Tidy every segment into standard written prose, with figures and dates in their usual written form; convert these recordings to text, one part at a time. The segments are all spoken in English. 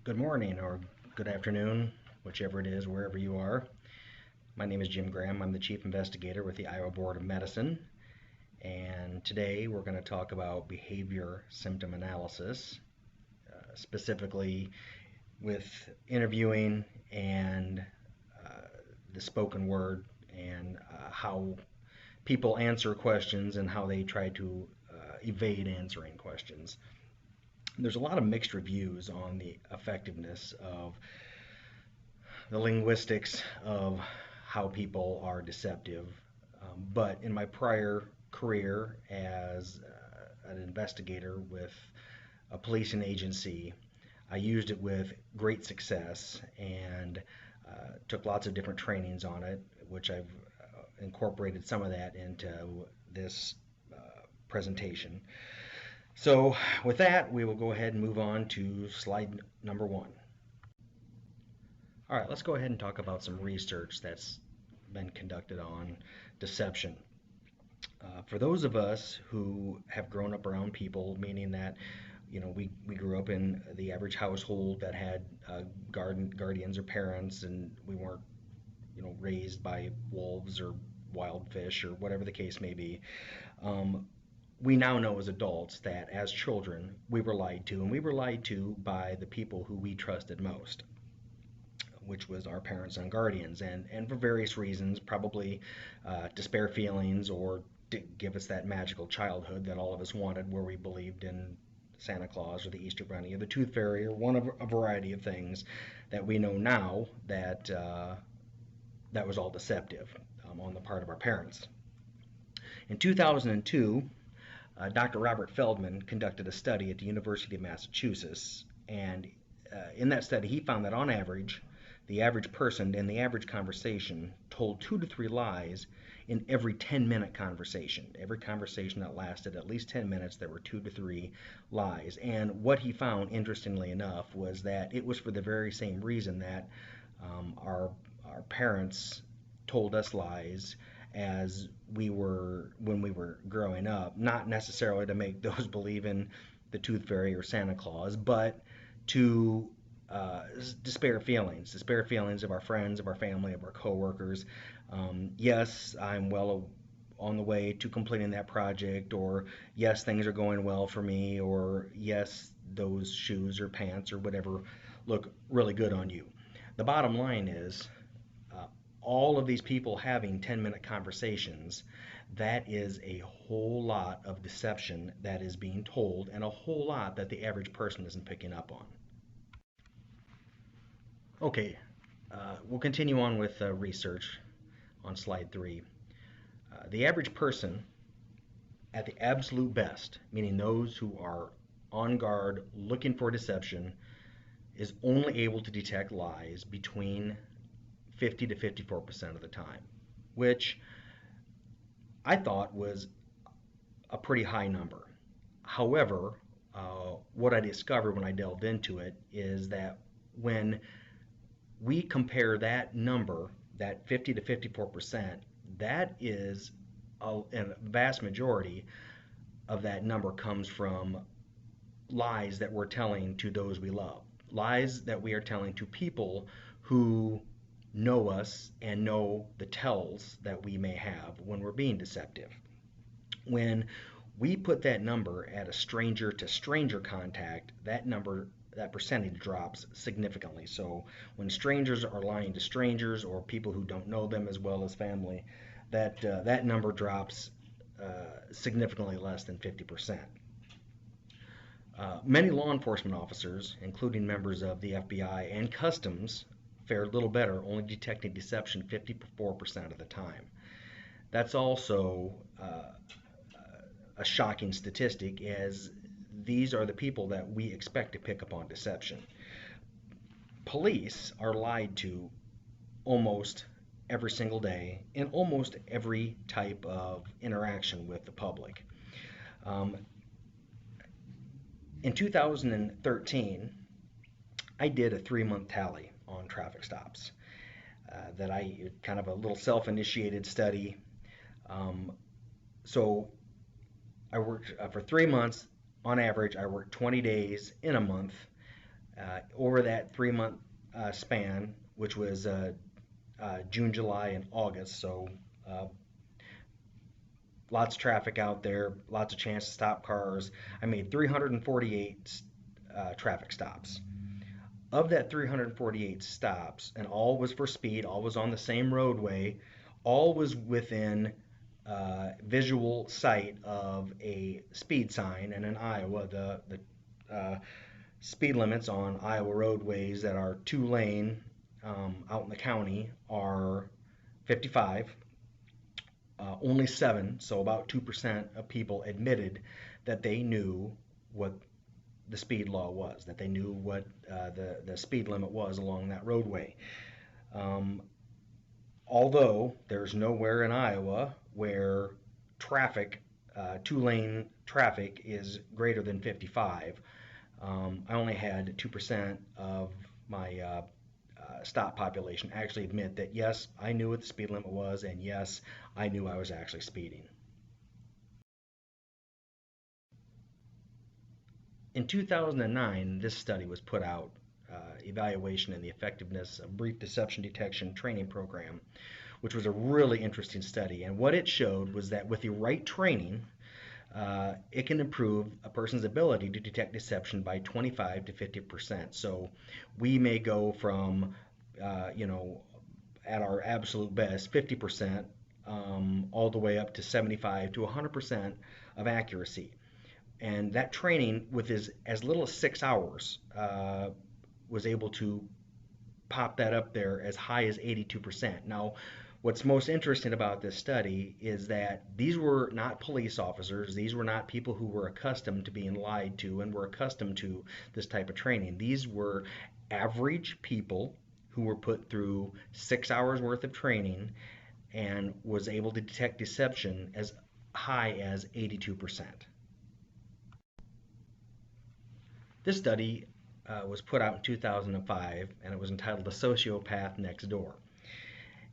Good morning or good afternoon, whichever it is, wherever you are. My name is Jim Graham. I'm the Chief Investigator with the Iowa Board of Medicine. And today we're going to talk about behavior symptom analysis, specifically with interviewing and the spoken word and how people answer questions and how they try to evade answering questions. There's a lot of mixed reviews on the effectiveness of the linguistics of how people are deceptive. But in my prior career as an investigator with a policing agency, I used it with great success and took lots of different trainings on it, which I've incorporated some of that into this presentation. So with that, we will go ahead and move on to slide number 1. All right, let's go ahead and talk about some research that's been conducted on deception. For those of us who have grown up around people, meaning that we grew up in the average household that had guardians or parents, and we weren't raised by wolves or wild fish or whatever the case may be. We now know as adults that as children we were lied to, and we were lied to by the people who we trusted most, which was our parents and guardians, and for various reasons, probably to spare feelings or to give us that magical childhood that all of us wanted, where we believed in Santa Claus or the Easter Bunny or the Tooth Fairy or one of a variety of things that we know now that that was all deceptive on the part of our parents. In 2002, Dr. Robert Feldman conducted a study at the University of Massachusetts, and in that study he found that on average, the average person in the average conversation told 2 to 3 lies in every 10-minute conversation. Every conversation that lasted at least 10 minutes, there were 2 to 3 lies. And what he found, interestingly enough, was that it was for the very same reason that our parents told us lies as when we were growing up, not necessarily to make those believe in the Tooth Fairy or Santa Claus, but to spare feelings of our friends, of our family, of our coworkers. Yes, I'm well on the way to completing that project, or yes, things are going well for me, or yes, those shoes or pants or whatever look really good on you. The bottom line is, all of these people having 10-minute conversations, that is a whole lot of deception that is being told, and a whole lot that the average person isn't picking up on. Okay, we'll continue on with research on slide 3. The average person, at the absolute best, meaning those who are on guard looking for deception, is only able to detect lies between 50 to 54% of the time, which I thought was a pretty high number. However, what I discovered when I delved into it is that when we compare that number, that 50 to 54%, that is a vast majority of that number comes from lies that we're telling to those we love, lies that we are telling to people who know us and know the tells that we may have when we're being deceptive. When we put that number at a stranger to stranger contact, that percentage drops significantly. So when strangers are lying to strangers, or people who don't know them as well as family, that number drops significantly less than 50%. Many law enforcement officers, including members of the FBI and Customs, fared little better, only detecting deception 54% of the time. That's also a shocking statistic, as these are the people that we expect to pick up on deception. Police are lied to almost every single day in almost every type of interaction with the public. In 2013, I did a 3-month tally on traffic stops. That I kind of a little self-initiated study. So I worked for 3 months. On average, I worked 20 days in a month, Over that 3 month span, which was June, July, and August, so uh, lots of traffic out there, lots of chance to stop cars. I made 348 traffic stops. Of that 348 stops, and all was for speed, all was on the same roadway, all was within visual sight of a speed sign. And in Iowa, the speed limits on Iowa roadways that are 2 lane out in the county are 55. Only seven, so about 2% of people admitted that they knew what the speed law was, that they knew what the speed limit was along that roadway. Um, Although there's nowhere in Iowa where traffic, 2 lane traffic, is greater than 55. I only had 2% of my stop population actually admit that yes, I knew what the speed limit was, and yes, I knew I was actually speeding. In 2009, this study was put out, evaluation and the effectiveness of brief deception detection training program, which was a really interesting study. And what it showed was that with the right training, it can improve a person's ability to detect deception by 25 to 50%. So we may go from, you know, at our absolute best, 50%, all the way up to 75 to 100% of accuracy. And that training, with as little as 6 hours, was able to pop that up there as high as 82%. Now, what's most interesting about this study is that these were not police officers. These were not people who were accustomed to being lied to and were accustomed to this type of training. These were average people who were put through 6 hours worth of training and was able to detect deception as high as 82%. This study was put out in 2005, and it was entitled "The Sociopath Next Door."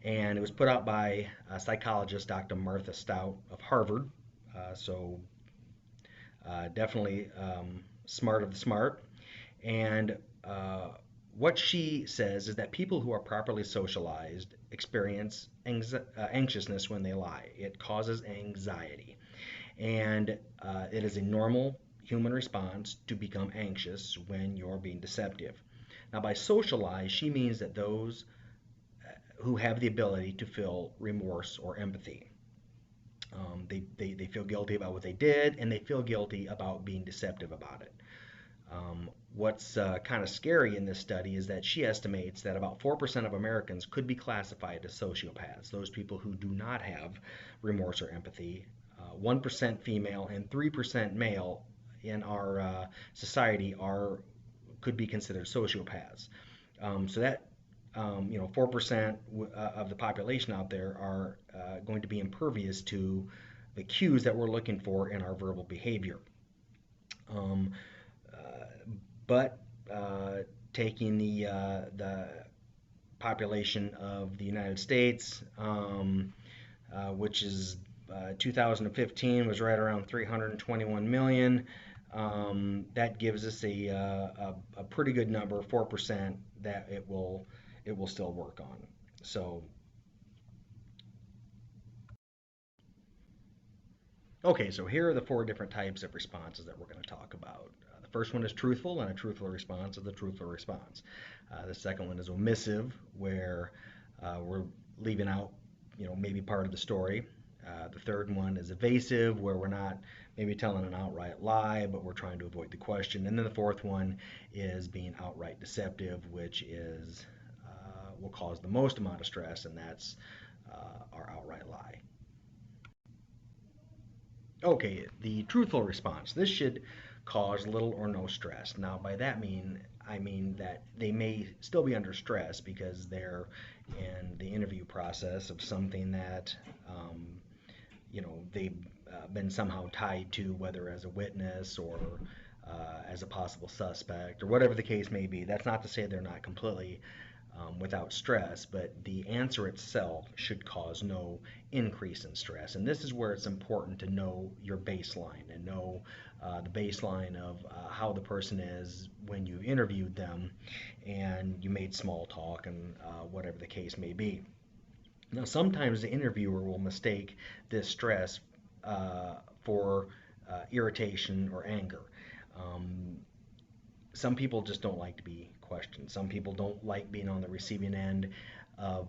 And it was put out by psychologist Dr. Martha Stout of Harvard. So definitely smart of the smart. And what she says is that people who are properly socialized experience anxiousness when they lie. It causes anxiety. And it is a normal human response to become anxious when you're being deceptive. Now, by socialize, she means that those who have the ability to feel remorse or empathy. They feel guilty about what they did, and they feel guilty about being deceptive about it. What's kind of scary in this study is that she estimates that about 4% of Americans could be classified as sociopaths, those people who do not have remorse or empathy. 1% female and 3% male in our society could be considered sociopaths. So that 4% of the population out there are going to be impervious to the cues that we're looking for in our verbal behavior. Um, uh, but taking the population of the United States, which is 2015 was right around 321 million. That gives us a pretty good number, 4%, that it will still work on. So, okay, so here are the four different types of responses that we're going to talk about. The first one is truthful, and a truthful response is the truthful response. The second one is omissive, where we're leaving out, maybe part of the story. The third one is evasive, where we're not maybe telling an outright lie, but we're trying to avoid the question. And then the fourth one is being outright deceptive, which is will cause the most amount of stress, and that's our outright lie. Okay, the truthful response. This should cause little or no stress. Now, by that I mean that they may still be under stress because they're in the interview process of something that they've been somehow tied to, whether as a witness or as a possible suspect or whatever the case may be. That's not to say they're not completely without stress, but the answer itself should cause no increase in stress. And this is where it's important to know your baseline and know the baseline of how the person is when you interviewed them and you made small talk and whatever the case may be. Now, sometimes the interviewer will mistake this stress for irritation or anger. Um, some people just don't like to be questioned. Some people don't like being on the receiving end of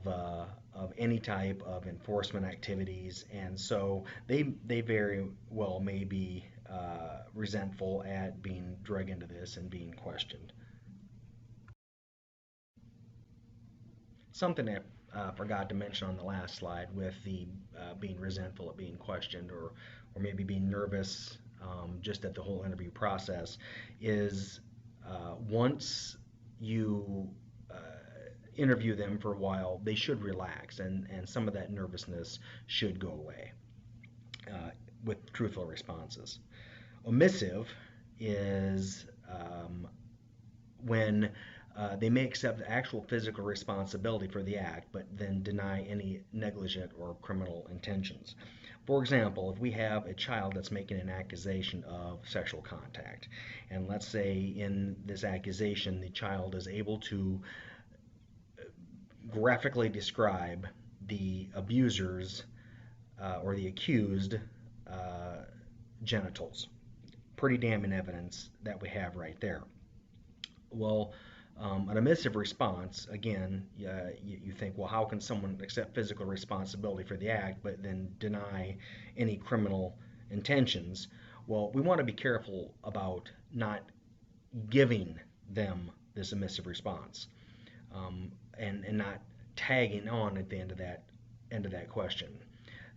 any type of enforcement activities, and so they very well may be resentful at being dragged into this and being questioned. Something that forgot to mention on the last slide with the being resentful at being questioned or maybe being nervous just at the whole interview process is once you interview them for a while, they should relax and some of that nervousness should go away with truthful responses. Omissive is when they may accept actual physical responsibility for the act, but then deny any negligent or criminal intentions. For example, if we have a child that's making an accusation of sexual contact, and let's say in this accusation the child is able to graphically describe the abuser's or the accused uh, genitals. Pretty damning evidence that we have right there. Well, an omissive response, again, you think, well, how can someone accept physical responsibility for the act but then deny any criminal intentions? Well, we want to be careful about not giving them this omissive response and not tagging on at the end of that question.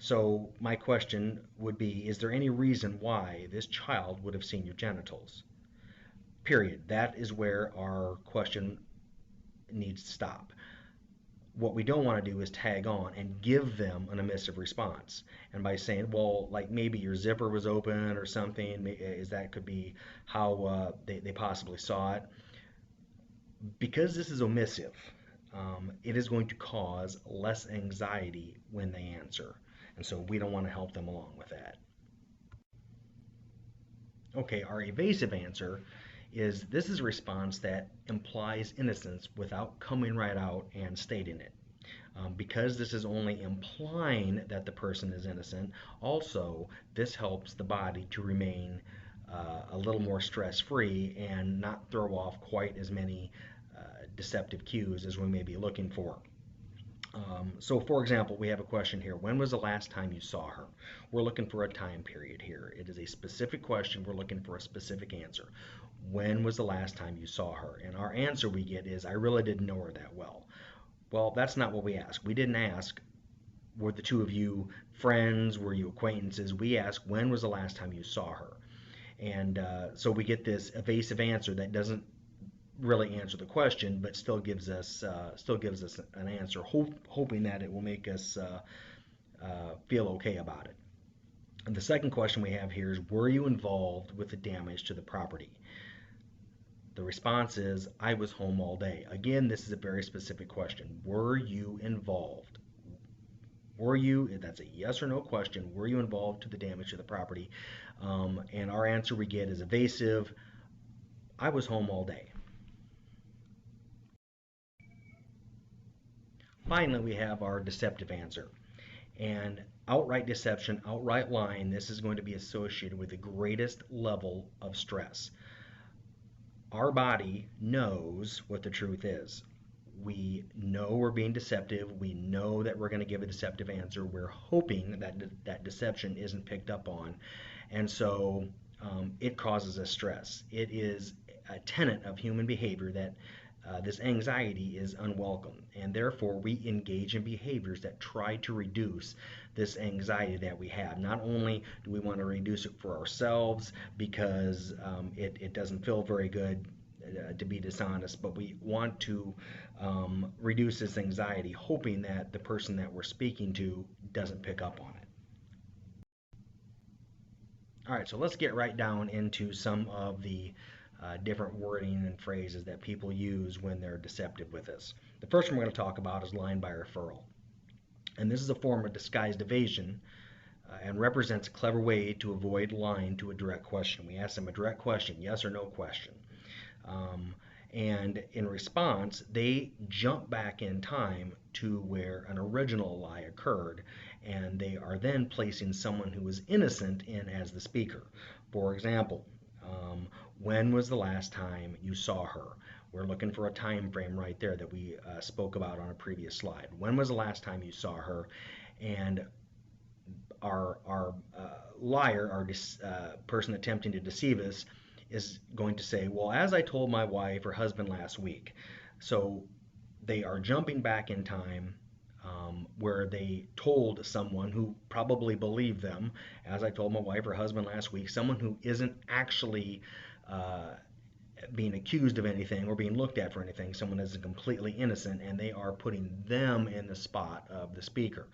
So my question would be, is there any reason why this child would have seen your genitals? Period. That is where our question needs to stop. What we don't want to do is tag on and give them an emissive response. And by saying, well, like maybe your zipper was open or something, is that could be how they possibly saw it. Because this is omissive, it is going to cause less anxiety when they answer. And so we don't want to help them along with that. Okay, our evasive answer is this is a response that implies innocence without coming right out and stating it. Because this is only implying that the person is innocent, also this helps the body to remain a little more stress-free and not throw off quite as many deceptive cues as we may be looking for. So for example, we have a question here. When was the last time you saw her? We're looking for a time period here. It is a specific question. We're looking for a specific answer. When was the last time you saw her? And our answer we get is, I really didn't know her that well. Well, that's not what we asked. We didn't ask, were the two of you friends? Were you acquaintances? We asked, when was the last time you saw her? And so we get this evasive answer that doesn't really answer the question, but still gives us an answer, hoping that it will make us feel okay about it. And the second question we have here is, were you involved with the damage to the property? The response is, I was home all day. Again, this is a very specific question. Were you involved? Were you, that's a yes or no question, were you involved to the damage to the property? And our answer we get is evasive. I was home all day. Finally, we have our deceptive answer. And outright deception, outright lying, this is going to be associated with the greatest level of stress. Our body knows what the truth is. We know we're being deceptive. We know that we're going to give a deceptive answer. We're hoping that that deception isn't picked up on. And so it causes us stress. It is a tenet of human behavior that this anxiety is unwelcome, and therefore we engage in behaviors that try to reduce this anxiety that we have. Not only do we want to reduce it for ourselves because it doesn't feel very good to be dishonest, but we want to reduce this anxiety, hoping that the person that we're speaking to doesn't pick up on it. All right, so let's get right down into some of the different wording and phrases that people use when they're deceptive with us. The first one we're going to talk about is lying by referral. And this is a form of disguised evasion and represents a clever way to avoid lying to a direct question. We ask them a direct question, yes or no question. Um, and in response, they jump back in time to where an original lie occurred, and they are then placing someone who is innocent in as the speaker. For example, when was the last time you saw her? We're looking for a time frame right there that we spoke about on a previous slide. When was the last time you saw her? And our liar, our person attempting to deceive us, is going to say, well, as I told my wife or husband last week. So they are jumping back in time where they told someone who probably believed them, as I told my wife or husband last week, someone who isn't actually uh, being accused of anything or being looked at for anything, someone that's completely innocent, and they are putting them in the spot of the speaker.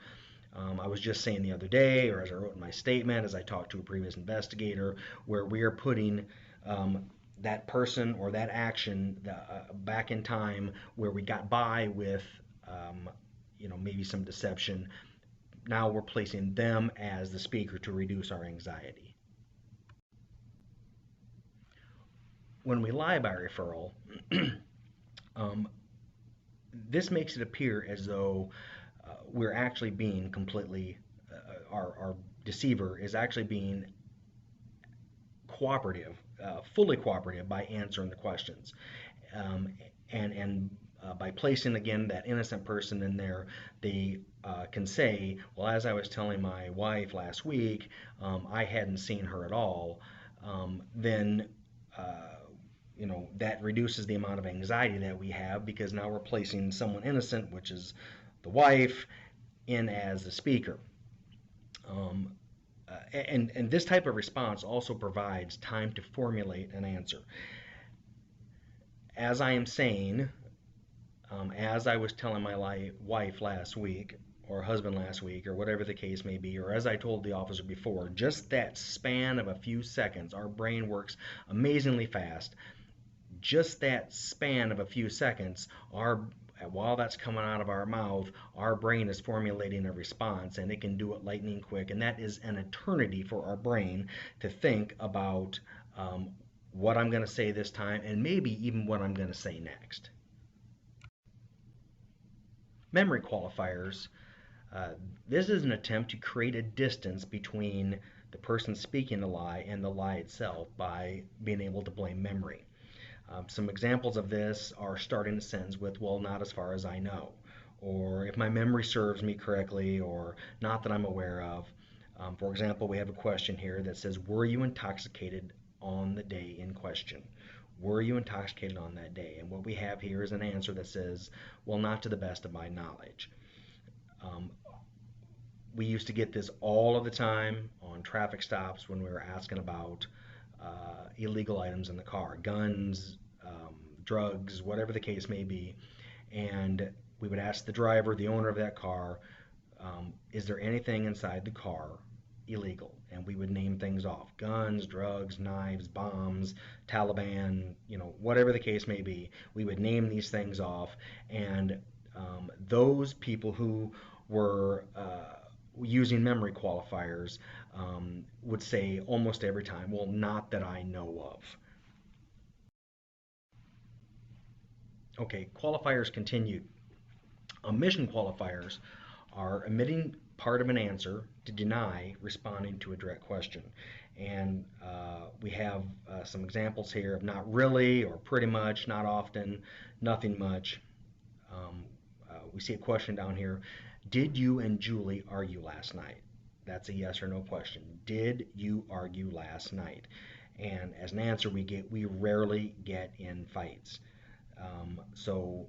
I was just saying the other day, or as I wrote in my statement, as I talked to a previous investigator, where we are putting that person or that action back in time where we got by with, maybe some deception. Now we're placing them as the speaker to reduce our anxiety. When we lie by referral, um, this makes it appear as though we're actually being completely, our deceiver is actually being cooperative, fully cooperative by answering the questions. Um, and by placing again that innocent person in there, they can say, well, as I was telling my wife last week, I hadn't seen her at all. Then that reduces the amount of anxiety that we have because now we're placing someone innocent, which is the wife, in as the speaker. Um, and this type of response also provides time to formulate an answer. As I am saying, as I was telling my wife last week, or husband last week, or whatever the case may be, or as I told the officer before, just that span of a few seconds, our brain works amazingly fast. Just that span of a few seconds, while that's coming out of our mouth, our brain is formulating a response, and it can do it lightning quick, and that is an eternity for our brain to think about what I'm going to say this time, and maybe even what I'm going to say next. Memory qualifiers. Uh, this is an attempt to create a distance between the person speaking the lie and the lie itself by being able to blame memory. Some examples of this are starting a sentence with, well, not as far as I know, or if my memory serves me correctly, or not that I'm aware of. For example, we have a question here that says, were you intoxicated on the day in question? Were you intoxicated on that day? And what we have here is an answer that says, well, not to the best of my knowledge. Um, we used to get this all of the time on traffic stops when we were asking about illegal items in the car, guns, drugs, whatever the case may be. And we would ask the driver, the owner of that car, is there anything inside the car illegal? And we would name things off: guns, drugs, knives, bombs, Taliban, whatever the case may be. We would name these things off, and those people who were using memory qualifiers would say almost every time, well, not that I know of. Okay, qualifiers continue. Omission qualifiers are omitting part of an answer to deny responding to a direct question. And we have some examples here of not really, or pretty much, not often, nothing much. We see a question down here. Did you and Julie argue last night? That's a yes or no question. Did you argue last night? And as an answer, we rarely get in fights. So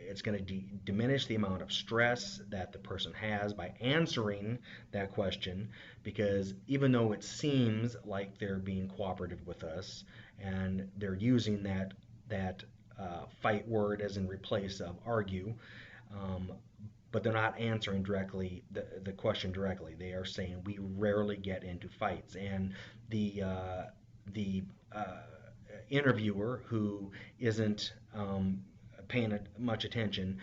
it's going to diminish the amount of stress that the person has by answering that question, because even though it seems like they're being cooperative with us and they're using that fight word as in replace of argue, um, but they're not answering the question directly. They are saying we rarely get into fights, and the interviewer who isn't paying much attention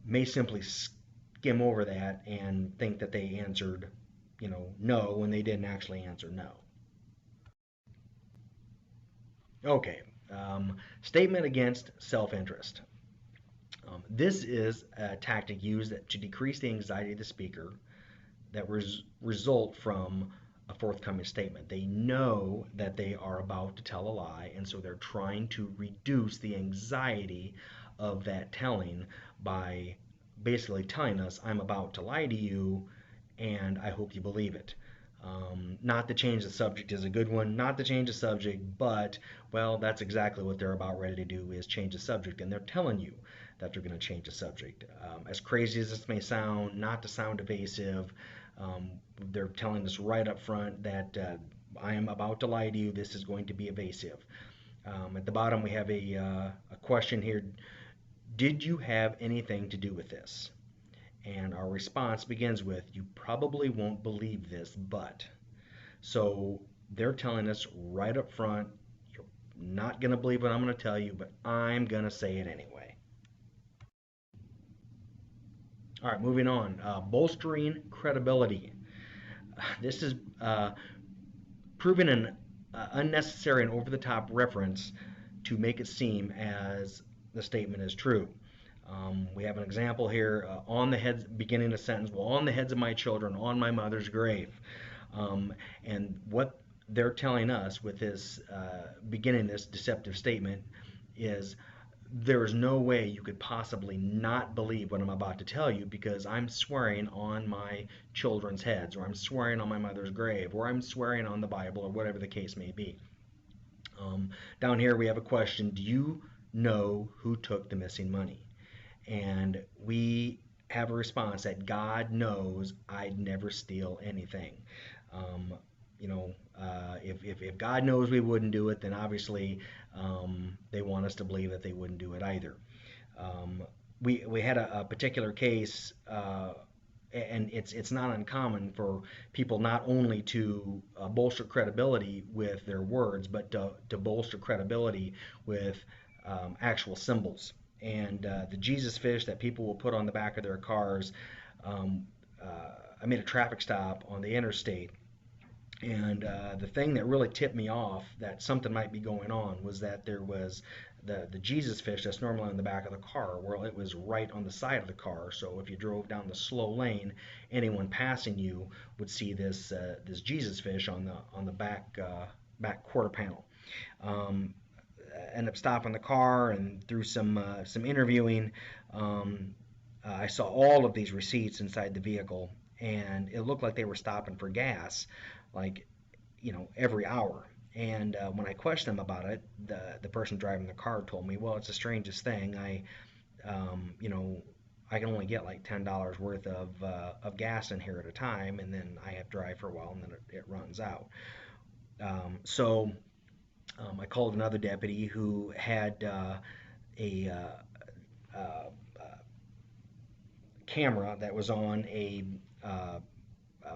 may simply skim over that and think that they answered, no, when they didn't actually answer no. Okay, statement against self-interest. This is a tactic used to decrease the anxiety of the speaker that result from a forthcoming statement. They know that they are about to tell a lie, and so they're trying to reduce the anxiety of that telling by basically telling us, I'm about to lie to you, and I hope you believe it. Not to change the subject is a good one. Not to change the subject, but well, that's exactly what they're about ready to do is change the subject, and they're telling you that they're going to change the subject. As crazy as this may sound, not to sound evasive, they're telling us right up front that I am about to lie to you. This is going to be evasive. At the bottom, we have a question here. Did you have anything to do with this? And our response begins with, you probably won't believe this, but. So they're telling us right up front, you're not going to believe what I'm going to tell you, but I'm going to say it anyway. All right, moving on. Bolstering credibility. This is proven an unnecessary and over the top reference to make it seem as the statement is true. We have an example here on the heads, beginning a sentence, well, on the heads of my children, on my mother's grave. And what they're telling us with this beginning this deceptive statement is there is no way you could possibly not believe what I'm about to tell you because I'm swearing on my children's heads, or I'm swearing on my mother's grave, or I'm swearing on the Bible, or whatever the case may be. Down here we have a question, do you know who took the missing money? And we have a response that God knows I'd never steal anything. Um, if God knows we wouldn't do it, then obviously they want us to believe that they wouldn't do it either. Um, we had a particular case, and it's not uncommon for people not only to bolster credibility with their words, but to bolster credibility with actual symbols. And the Jesus fish that people will put on the back of their cars. Um, I made a traffic stop on the interstate, and the thing that really tipped me off that something might be going on was that there was the Jesus fish that's normally on the back of the car. Well, it was right on the side of the car. So if you drove down the slow lane, anyone passing you would see this Jesus fish on the back quarter panel. Um, Ended up stopping the car, and through some interviewing, I saw all of these receipts inside the vehicle, and it looked like they were stopping for gas, like every hour. And when I questioned them about it, the person driving the car told me, "Well, it's the strangest thing. Um, you know, I can only get like $10 worth of gas in here at a time, and then I have to drive for a while, and then it runs out." So I called another deputy who had a camera that was on a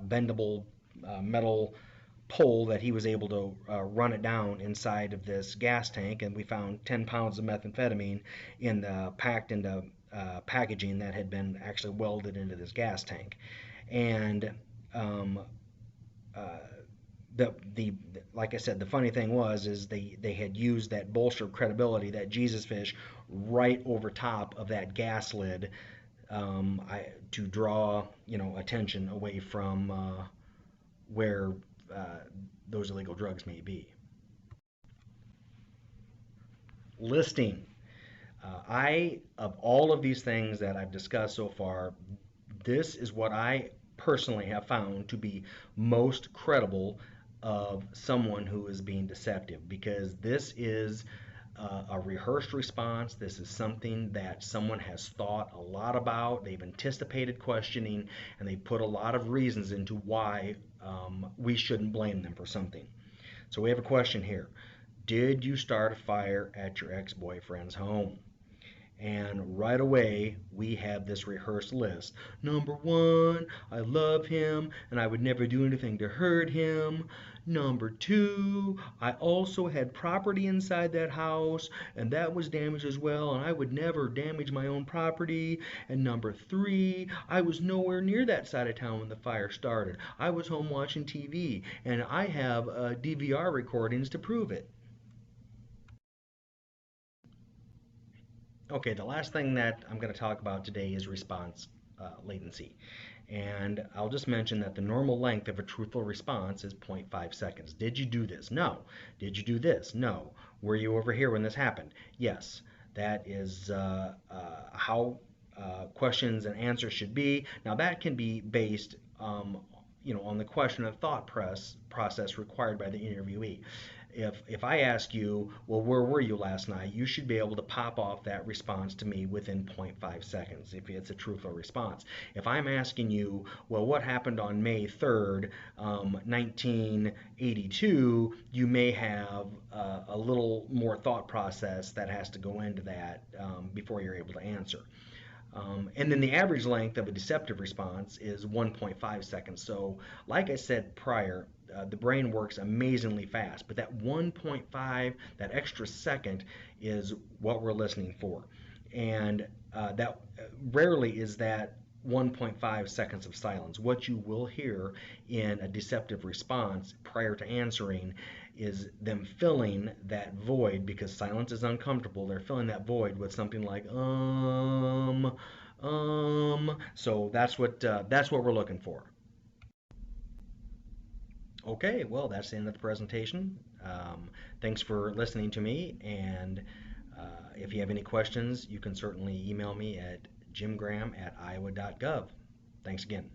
bendable metal pole that he was able to run it down inside of this gas tank, and we found 10 pounds of methamphetamine packed into packaging that had been actually welded into this gas tank. And um, uh, the like I said, the funny thing was is they had used that bolster credibility, that Jesus fish, right over top of that gas lid, to draw attention away from where uh, those illegal drugs may be. Listing. Of all of these things that I've discussed so far, this is what I personally have found to be most credible of someone who is being deceptive, because this is a rehearsed response. This is something that someone has thought a lot about. They've anticipated questioning, and they put a lot of reasons into why we shouldn't blame them for something. So we have a question here. Did you start a fire at your ex-boyfriend's home? And right away, we have this rehearsed list. Number one, I love him and I would never do anything to hurt him. Number two, I also had property inside that house and that was damaged as well, and I would never damage my own property. And number three, I was nowhere near that side of town when the fire started. I was home watching TV, and I have DVR recordings to prove it. Okay, the last thing that I'm going to talk about today is response latency. And I'll just mention that the normal length of a truthful response is zero point 0.5 seconds. Did you do this? No. Did you do this? No. Were you over here when this happened? Yes. That is how questions and answers should be. Now that can be based on the question and thought process required by the interviewee. If I ask you, well, where were you last night? You should be able to pop off that response to me within zero point 0.5 seconds if it's a truthful response. If I'm asking you, well, what happened on May 3rd, 1982, you may have a little more thought process that has to go into that before you're able to answer. And then the average length of a deceptive response is 1.5 seconds. So, like I said prior, the brain works amazingly fast, but that 1.5, that extra second, is what we're listening for. And that rarely is that 1.5 seconds of silence. What you will hear in a deceptive response prior to answering is them filling that void, because silence is uncomfortable. They're filling that void with something like So that's what we're looking for. Okay, well, that's the end of the presentation. Thanks for listening to me, and if you have any questions, you can certainly email me at jimgraham@iowa.gov. Thanks again.